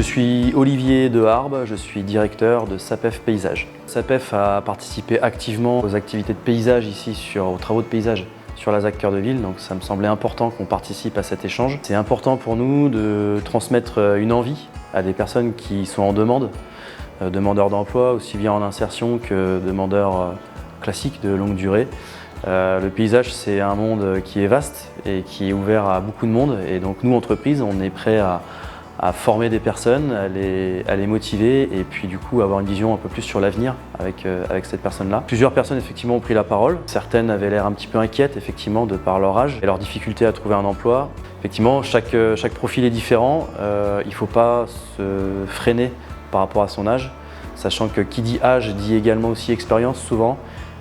Je suis Olivier Deharbes, je suis directeur de SAPEF Paysage. SAPEF a participé activement aux activités de paysage ici, aux travaux de paysage sur la ZAC Cœur de Ville, donc ça me semblait important qu'on participe à cet échange. C'est important pour nous de transmettre une envie à des personnes qui sont en demande, demandeurs d'emploi, aussi bien en insertion que demandeurs classiques de longue durée. Le paysage, c'est un monde qui est vaste et qui est ouvert à beaucoup de monde, et donc nous, entreprises, on est prêts à former des personnes, à les motiver et puis du coup avoir une vision un peu plus sur l'avenir avec cette personne-là. Plusieurs personnes effectivement ont pris la parole. Certaines avaient l'air un petit peu inquiètes effectivement de par leur âge et leur difficulté à trouver un emploi. Effectivement, chaque profil est différent. Il ne faut pas se freiner par rapport à son âge, sachant que qui dit âge dit également aussi expérience souvent.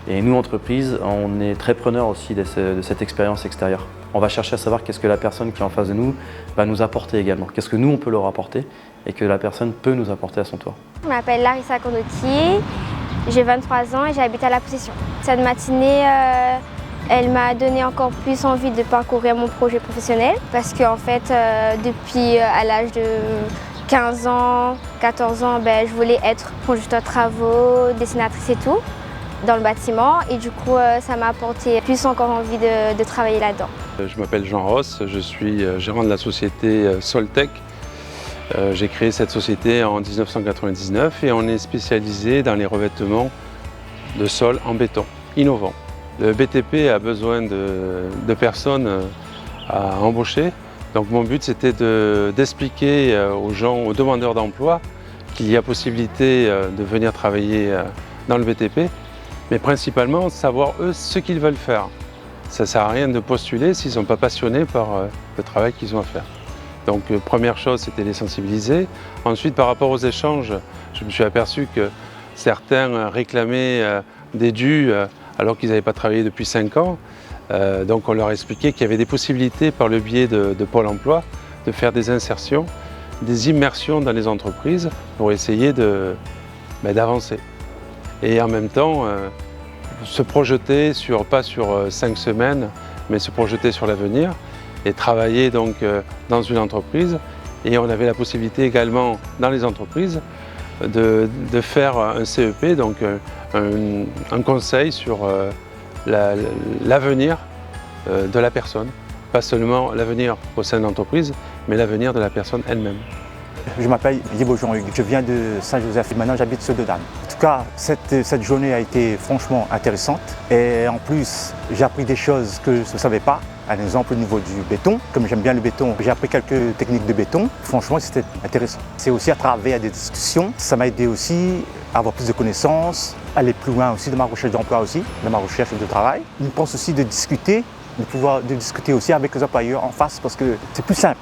Et nous, entreprises, on est très preneurs aussi de cette expérience extérieure. On va chercher à savoir qu'est-ce que la personne qui est en face de nous va nous apporter également. Qu'est-ce que nous, on peut leur apporter et que la personne peut nous apporter à son tour. Je m'appelle Larissa Condotti, j'ai 23 ans et j'habite à La Possession. Cette matinée, elle m'a donné encore plus envie de parcourir mon projet professionnel parce qu'en fait, depuis à l'âge de 15 ans, 14 ans, je voulais être conducteur de travaux, dessinatrice et tout, dans le bâtiment, et du coup ça m'a apporté plus encore envie de travailler là-dedans. Je m'appelle Jean Ross, je suis gérant de la société Soltech. J'ai créé cette société en 1999 et on est spécialisé dans les revêtements de sol en béton, innovant. Le BTP a besoin de personnes à embaucher, donc mon but c'était d'expliquer aux gens, aux demandeurs d'emploi, qu'il y a possibilité de venir travailler dans le BTP, mais principalement savoir eux ce qu'ils veulent faire. Ça ne sert à rien de postuler s'ils ne sont pas passionnés par le travail qu'ils ont à faire. Donc première chose, c'était les sensibiliser. Ensuite, par rapport aux échanges, je me suis aperçu que certains réclamaient des dus alors qu'ils n'avaient pas travaillé depuis 5 ans. Donc on leur expliquait qu'il y avait des possibilités par le biais de Pôle emploi de faire des insertions, des immersions dans les entreprises pour essayer d'avancer. Et en même temps, se projeter pas sur 5 semaines, mais se projeter sur l'avenir et travailler donc dans une entreprise. Et on avait la possibilité également dans les entreprises de faire un CEP, donc un conseil sur l'avenir de la personne. Pas seulement l'avenir au sein de l'entreprise, mais l'avenir de la personne elle-même. Je m'appelle Libo Jean-Hugues, je viens de Saint-Joseph et maintenant j'habite Sedan. En tout cas, cette journée a été franchement intéressante et en plus j'ai appris des choses que je ne savais pas. Par exemple au niveau du béton, comme j'aime bien le béton, j'ai appris quelques techniques de béton. Franchement c'était intéressant. C'est aussi à travers des discussions, ça m'a aidé aussi à avoir plus de connaissances, aller plus loin aussi dans ma recherche d'emploi aussi, dans ma recherche de travail. Je pense aussi de discuter, de pouvoir discuter aussi avec les employeurs en face parce que c'est plus simple.